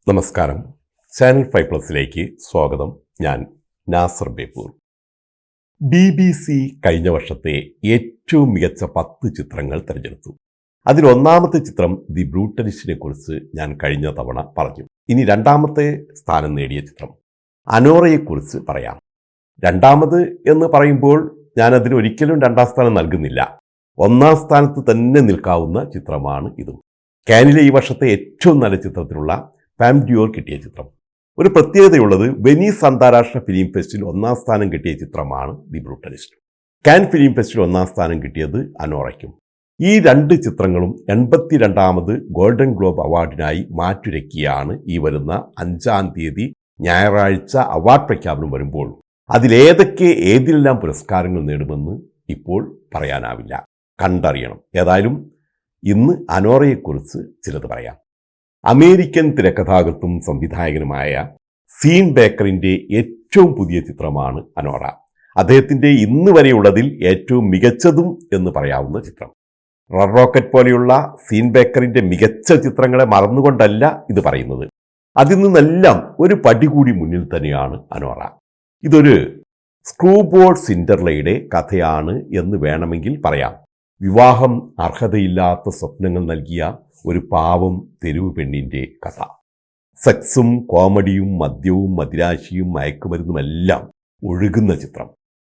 നമസ്കാരം. ചാനൽ 5+ലേക്ക് സ്വാഗതം. ഞാൻ നാസർ ബേപ്പൂർ. BBC കഴിഞ്ഞ വർഷത്തെ ഏറ്റവും മികച്ച 10 ചിത്രങ്ങൾ തിരഞ്ഞെടുത്തു. അതിൽ ഒന്നാമത്തെ ചിത്രം ദി ബ്രൂട്ടലിസ്റ്റിനെ കുറിച്ച് ഞാൻ കഴിഞ്ഞ തവണ പറഞ്ഞു. ഇനി രണ്ടാമത്തെ സ്ഥാനം നേടിയ ചിത്രം അനോറയെക്കുറിച്ച് പറയാം. രണ്ടാമത് എന്ന് പറയുമ്പോൾ ഞാൻ അതിന് ഒരിക്കലും രണ്ടാം സ്ഥാനം നൽകുന്നില്ല. ഒന്നാം സ്ഥാനത്ത് തന്നെ നിൽക്കാവുന്ന ചിത്രമാണ് ഇതും. കാനിലെ ഈ വർഷത്തെ ഏറ്റവും നല്ല ചിത്രത്തിനുള്ള പാം ഡ്യൂർ കിട്ടിയ ചിത്രം. ഒരു പ്രത്യേകതയുള്ളത് വെനീസ് അന്താരാഷ്ട്ര ഫിലിം ഫെസ്റ്റിൽ ഒന്നാം സ്ഥാനം കിട്ടിയ ചിത്രമാണ് ദി ബ്രൂട്ടലിസ്റ്റ്. കാൻ ഫിലിം ഫെസ്റ്റിൽ ഒന്നാം സ്ഥാനം കിട്ടിയത് അനോറയ്ക്കും. ഈ രണ്ട് ചിത്രങ്ങളും 82ാമത് ഗോൾഡൻ ഗ്ലോബ് അവാർഡിനായി മാറ്റുരയ്ക്കുകയാണ്. ഈ വരുന്ന 5-ാം തീയതി ഞായറാഴ്ച അവാർഡ് പ്രഖ്യാപനം വരുമ്പോൾ അതിലേതൊക്കെ ഏതിലെല്ലാം പുരസ്കാരങ്ങൾ നേടുമെന്ന് ഇപ്പോൾ പറയാനാവില്ല. കണ്ടറിയണം. ഏതായാലും ഇന്ന് അനോറയെക്കുറിച്ച് ചിലത് പറയാം. അമേരിക്കൻ തിരക്കഥാകൃത്തും സംവിധായകനുമായ സീൻ ബേക്കറിൻ്റെ ഏറ്റവും പുതിയ ചിത്രമാണ് അനോറ. അദ്ദേഹത്തിൻ്റെ ഇന്ന് വരെയുള്ളതിൽ ഏറ്റവും മികച്ചതും എന്ന് പറയാവുന്ന ചിത്രം. റെഡ് റോക്കറ്റ് പോലെയുള്ള സീൻ ബേക്കറിൻ്റെ മികച്ച ചിത്രങ്ങളെ മറന്നുകൊണ്ടല്ല ഇത് പറയുന്നത്. അതിൽ നിന്നെല്ലാം ഒരു പടി കൂടി മുന്നിൽ തന്നെയാണ് അനോറ. ഇതൊരു സ്ക്രൂബോൾ സിൻഡർലയുടെ കഥയാണ് എന്ന് വേണമെങ്കിൽ പറയാം. വിവാഹം അർഹതയില്ലാത്ത സ്വപ്നങ്ങൾ നൽകിയ ഒരു പാവം തെരുവ് പെണ്ണിൻ്റെ കഥ. സെക്സും കോമഡിയും മദ്യവും മദിരാശിയും മയക്കുമരുന്നുമെല്ലാം ഒഴുകുന്ന ചിത്രം.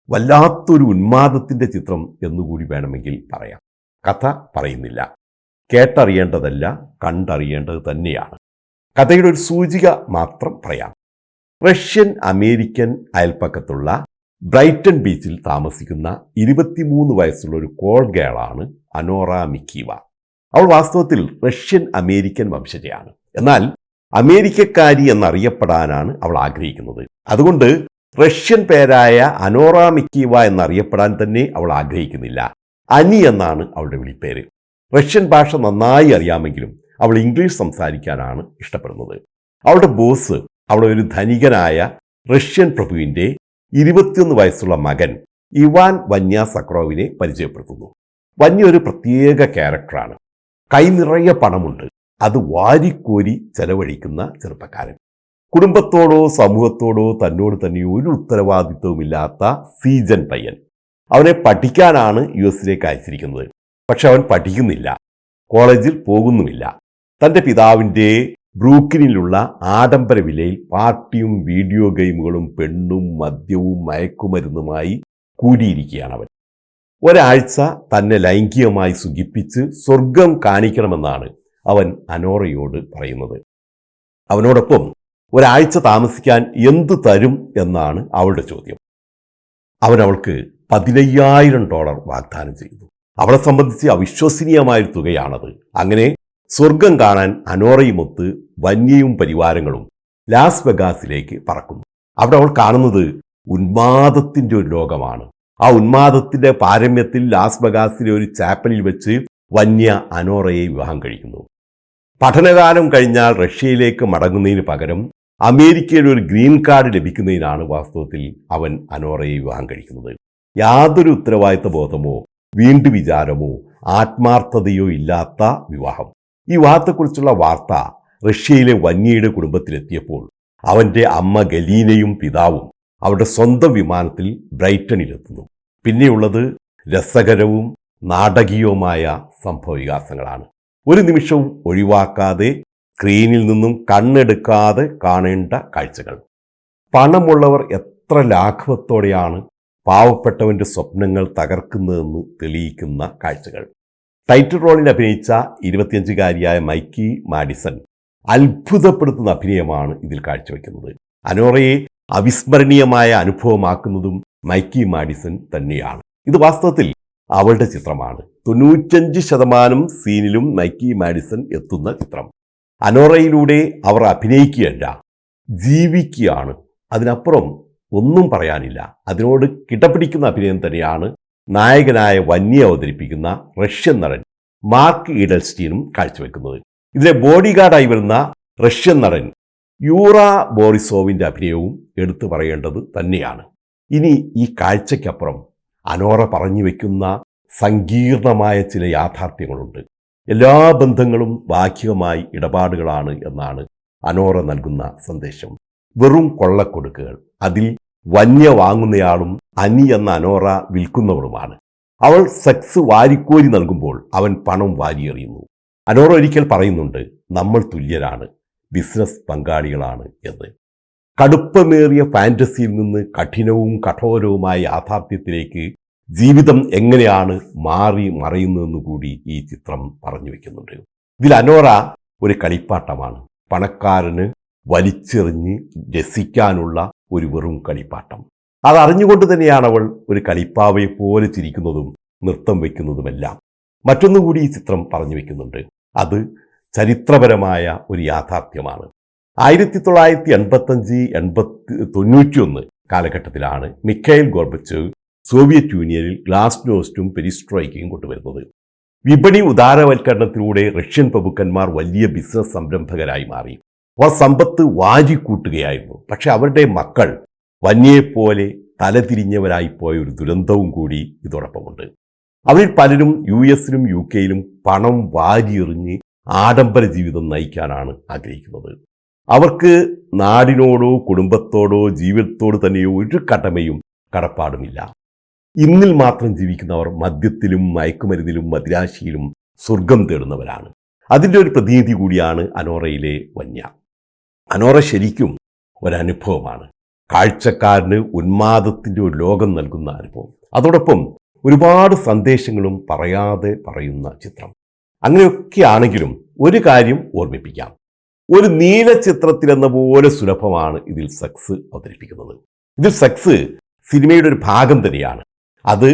വല്ലാത്തൊരു ഉന്മാദത്തിൻ്റെ ചിത്രം എന്നുകൂടി വേണമെങ്കിൽ പറയാം. കഥ പറയുന്നില്ല, കേട്ടറിയേണ്ടതല്ല, കണ്ടറിയേണ്ടത് തന്നെയാണ്. കഥയുടെ ഒരു സൂചിക മാത്രം പറയാം. റഷ്യൻ അമേരിക്കൻ അയൽപ്പക്കത്തുള്ള ബ്രൈറ്റൺ ബീച്ചിൽ താമസിക്കുന്ന 23 വയസ്സുള്ള ഒരു കോൾ ഗേളാണ് അനോറ മിക്കീവ. അവൾ വാസ്തവത്തിൽ റഷ്യൻ അമേരിക്കൻ വംശജയാണ്. എന്നാൽ അമേരിക്കക്കാരി എന്നറിയപ്പെടാനാണ് അവൾ ആഗ്രഹിക്കുന്നത്. അതുകൊണ്ട് റഷ്യൻ പേരായ അനോറ മിക്കീവ എന്നറിയപ്പെടാൻ തന്നെ അവൾ ആഗ്രഹിക്കുന്നില്ല. അനി എന്നാണ് അവളുടെ വിളിപ്പേര്. റഷ്യൻ ഭാഷ നന്നായി അറിയാമെങ്കിലും അവൾ ഇംഗ്ലീഷ് സംസാരിക്കാനാണ് ഇഷ്ടപ്പെടുന്നത്. അവളുടെ ബോസ് അവളെ ഒരു ധനികനായ റഷ്യൻ പ്രഭുവിൻ്റെ 21 വയസ്സുള്ള മകൻ ഇവാൻ വന്യ സക്രോവിനെ പരിചയപ്പെടുത്തുന്നു. വന്യ ഒരു പ്രത്യേക ക്യാരക്ടറാണ്. കൈ നിറയെ പണമുണ്ട്. അത് വാരിക്കോരി ചെലവഴിക്കുന്ന ചെറുപ്പക്കാരൻ. കുടുംബത്തോടോ സമൂഹത്തോടോ തന്നോട് തന്നെ ഒരു ഉത്തരവാദിത്വമില്ലാത്ത സീജൻ പയ്യൻ. അവനെ പഠിക്കാനാണ് US അയച്ചിരിക്കുന്നത്. പക്ഷെ അവൻ പഠിക്കുന്നില്ല, കോളേജിൽ പോകുന്നുമില്ല. തൻ്റെ പിതാവിൻ്റെ ബ്രൂക്ലിനിലുള്ള ആഡംബര വിലയിൽ പാർട്ടിയും വീഡിയോ ഗെയിമുകളും പെണ്ണും മദ്യവും മയക്കുമരുന്നുമായി കൂടിയിരിക്കുകയാണ് അവൻ. ഒരാഴ്ച തന്നെ ലൈംഗികമായി സുഖിപ്പിച്ച് സ്വർഗം കാണിക്കണമെന്നാണ് അവൻ അനോറയോട് പറയുന്നത്. അവനോടൊപ്പം ഒരാഴ്ച താമസിക്കാൻ എന്തു തരും എന്നാണ് അവളുടെ ചോദ്യം. അവൻ അവൾക്ക് $15,000 വാഗ്ദാനം ചെയ്തു. അവളെ സംബന്ധിച്ച് അവിശ്വസനീയമായൊരു തുകയാണത്. അങ്ങനെ സ്വർഗം കാണാൻ അനോറയുമൊത്ത് വന്യയും പരിവാരങ്ങളും ലാസ് വെഗാസിലേക്ക് പറക്കുന്നു. അവിടെ അവൾ കാണുന്നത് ഉന്മാദത്തിൻ്റെ ഒരു ലോകമാണ്. ആ ഉന്മാദത്തിൻ്റെ പാരമ്യത്തിൽ ലാസ് വെഗാസിലെ ഒരു ചാപ്പലിൽ വെച്ച് വന്യ അനോറയെ വിവാഹം കഴിക്കുന്നു. പഠനകാലം കഴിഞ്ഞാൽ റഷ്യയിലേക്ക് മടങ്ങുന്നതിന് പകരം അമേരിക്കയിൽ ഒരു ഗ്രീൻ കാർഡ് ലഭിക്കുന്നതിനാണ് വാസ്തവത്തിൽ അവൻ അനോറയെ വിവാഹം കഴിക്കുന്നത്. യാതൊരു ഉത്തരവാദിത്വ ബോധമോ വീണ്ടു വിചാരമോ ആത്മാർത്ഥതയോ ഇല്ലാത്ത വിവാഹം. ഈ വിവാഹത്തെക്കുറിച്ചുള്ള വാർത്ത റഷ്യയിലെ വന്യയുടെ കുടുംബത്തിലെത്തിയപ്പോൾ അവൻ്റെ അമ്മ ഗലീനയും പിതാവും അവരുടെ സ്വന്തം വിമാനത്തിൽ ബ്രൈറ്റണിലെത്തുന്നു. പിന്നെയുള്ളത് രസകരവും നാടകീയവുമായ സംഭവവികാസങ്ങളാണ്. ഒരു നിമിഷവും ഒഴിവാക്കാതെ സ്ക്രീനിൽ നിന്നും കണ്ണെടുക്കാതെ കാണേണ്ട കാഴ്ചകൾ. പണമുള്ളവർ എത്ര ലാഘവത്തോടെയാണ് പാവപ്പെട്ടവൻ്റെ സ്വപ്നങ്ങൾ തകർക്കുന്നതെന്ന് തെളിയിക്കുന്ന കാഴ്ചകൾ. ടൈറ്റിൽ റോളിൽ അഭിനയിച്ച 25-കാരിയായ മൈക്കി മാഡിസൺ അത്ഭുതപ്പെടുത്തുന്ന അഭിനയമാണ് ഇതിൽ കാഴ്ചവെക്കുന്നത്. അനോറയെ അവിസ്മരണീയമായ അനുഭവമാക്കുന്നതും മൈക്കി മാഡിസൺ തന്നെയാണ്. ഇത് വാസ്തവത്തിൽ അവളുടെ ചിത്രമാണ്. 95% സീനിലും മൈക്കി മാഡിസൺ എത്തുന്ന ചിത്രം. അനോറയിലൂടെ അവർ അഭിനയിക്കുകയല്ല, ജീവിക്കുകയാണ്. അതിനപ്പുറം ഒന്നും പറയാനില്ല. അതിനോട് കിടപിടിക്കുന്ന അഭിനയം തന്നെയാണ് നായകനായ വന്യ അവതരിപ്പിക്കുന്ന റഷ്യൻ നടൻ മാർക്ക് ഈഡൽസ്റ്റീനും കാഴ്ചവെക്കുന്നത്. ഇതിലെ ബോഡി ഗാർഡായി വരുന്ന റഷ്യൻ നടൻ യൂറ ബോറിസോവിൻ്റെ അഭിനയവും എടുത്തു പറയേണ്ടത് തന്നെയാണ്. ഇനി ഈ കാഴ്ചയ്ക്കപ്പുറം അനോറ പറഞ്ഞു വയ്ക്കുന്ന സങ്കീർണമായ ചില യാഥാർത്ഥ്യങ്ങളുണ്ട്. എല്ലാ ബന്ധങ്ങളും ഭാഗികമായി ഇടപാടുകളാണ് എന്നാണ് അനോറ നൽകുന്ന സന്ദേശം. വെറും കൊള്ളക്കൊടുക്കുകൾ. അതിൽ വന്യ വാങ്ങുന്നയാളും അനി എന്ന അനോറ വിൽക്കുന്നവളുമാണ്. അവൾ സെക്സ് വാരിക്കോരി നൽകുമ്പോൾ അവൻ പണം വാരിയെറിയുന്നു. അനോറ ഒരിക്കൽ പറയുന്നുണ്ട്, നമ്മൾ തുല്യരാണ്, ബിസിനസ് പങ്കാളികളാണ് എന്ന്. കടുപ്പമേറിയ ഫാന്റസിയിൽ നിന്ന് കഠിനവും കഠോരവുമായ യാഥാർത്ഥ്യത്തിലേക്ക് ജീവിതം എങ്ങനെയാണ് മാറി മറയുന്നതെന്ന് കൂടി ഈ ചിത്രം പറഞ്ഞു വെക്കുന്നുണ്ട്. ഇതിൽ അനോറ ഒരു കളിപ്പാട്ടമാണ്. പണക്കാരന് വലിച്ചെറിഞ്ഞ് രസിക്കാനുള്ള ഒരു വെറും കളിപ്പാട്ടം. അതറിഞ്ഞുകൊണ്ട് തന്നെയാണ് അവൾ ഒരു കളിപ്പാവയെ പോലെ ചിരിക്കുന്നതും നൃത്തം വയ്ക്കുന്നതുമെല്ലാം. മറ്റൊന്നുകൂടി ഈ ചിത്രം പറഞ്ഞു വെക്കുന്നുണ്ട്. അത് ചരിത്രപരമായ ഒരു യാഥാർത്ഥ്യമാണ്. 1985-91 കാലഘട്ടത്തിലാണ് മിഖായിൽ ഗോർബച്ചേവ് സോവിയറ്റ് യൂണിയനിൽ ഗ്ലാസ്നോസ്റ്റും പെരിസ്ട്രോയ്ക്കയും കൊണ്ടുവരുന്നത്. വിപണി ഉദാരവൽക്കരണത്തിലൂടെ റഷ്യൻ പ്രഭുക്കന്മാർ വലിയ ബിസിനസ് സംരംഭകരായി മാറി. അവർ സമ്പത്ത് വാരിക്കൂട്ടുകയായിരുന്നു. പക്ഷെ അവരുടെ മക്കൾ വന്യയെപ്പോലെ തലതിരിഞ്ഞവരായിപ്പോയ ഒരു ദുരന്തവും കൂടി ഇതോടൊപ്പമുണ്ട്. അവരിൽ പലരും US-ലും UK-ലും പണം വാരിയെറിഞ്ഞ് ആഡംബര ജീവിതം നയിക്കാനാണ് ആഗ്രഹിക്കുന്നത്. അവർക്ക് നാടിനോടോ കുടുംബത്തോടോ ജീവിതത്തോട് തന്നെയോ ഒരു കടമയും കടപ്പാടുമില്ല. ഇന്നിൽ മാത്രം ജീവിക്കുന്നവർ മദ്യത്തിലും മയക്കുമരുന്നിലും മദിരാശിയിലും സ്വർഗം തേടുന്നവരാണ്. അതിൻ്റെ ഒരു പ്രതിനിധി കൂടിയാണ് അനോറയിലെ വന്യ. അനോറ ശരിക്കും ഒരനുഭവമാണ്. കാഴ്ചക്കാരന് ഉന്മാദത്തിൻ്റെ ഒരു ലോകം നൽകുന്ന അനുഭവം. അതോടൊപ്പം ഒരുപാട് സന്ദേശങ്ങളും പറയാതെ പറയുന്ന ചിത്രം. അങ്ങനെയൊക്കെ ആണെങ്കിലും ഒരു കാര്യം ഓർമ്മിപ്പിക്കാം. ഒരു നീല ചിത്രത്തിലെന്ന പോലെ സുലഭമാണ് ഇതിൽ സെക്സ് അവതരിപ്പിക്കുന്നത്. ഇതിൽ സെക്സ് സിനിമയുടെ ഒരു ഭാഗം തന്നെയാണ്. അത്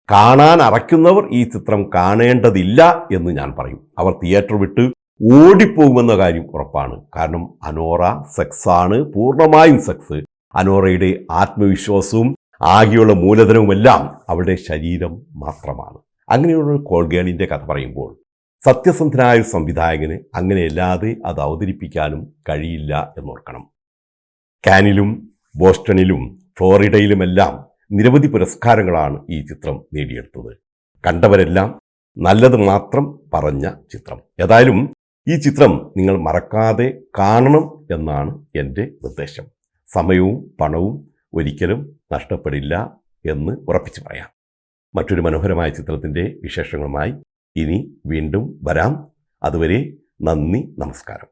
കാണാൻ അറയ്ക്കുന്നവർ ഈ ചിത്രം കാണേണ്ടതില്ല എന്ന് ഞാൻ പറയും. അവർ തിയേറ്റർ വിട്ട് ഓടിപ്പോകുമെന്ന കാര്യം ഉറപ്പാണ്. കാരണം അനോറ സെക്സാണ്, പൂർണ്ണമായും സെക്സ്. അനോറയുടെ ആത്മവിശ്വാസവും ആകെയുള്ള മൂലധനവുമെല്ലാം അവളുടെ ശരീരം മാത്രമാണ്. അങ്ങനെയുള്ള കോൾഗേളിൻ്റെ കഥ പറയുമ്പോൾ സത്യസന്ധനായ ഒരു സംവിധായകന് അങ്ങനെയല്ലാതെ അത് അവതരിപ്പിക്കാനും കഴിയില്ല എന്നോർക്കണം. കാനിലും ബോസ്റ്റണിലും ഫ്ലോറിഡയിലുമെല്ലാം നിരവധി പുരസ്കാരങ്ങളാണ് ഈ ചിത്രം നേടിയെടുത്തത്. കണ്ടവരെല്ലാം നല്ലത് മാത്രം പറഞ്ഞ ചിത്രം. ഏതായാലും ഈ ചിത്രം നിങ്ങൾ മറക്കാതെ കാണണം എന്നാണ് എൻ്റെ നിർദ്ദേശം. സമയവും പണവും ഒരിക്കലും നഷ്ടപ്പെടില്ല എന്ന് ഉറപ്പിച്ചു പറയാം. മറ്റൊരു മനോഹരമായ ചിത്രത്തിൻ്റെ വിശേഷങ്ങളുമായി ഇനി വീണ്ടും വരാം. അതുവരെ നന്ദി, നമസ്കാരം.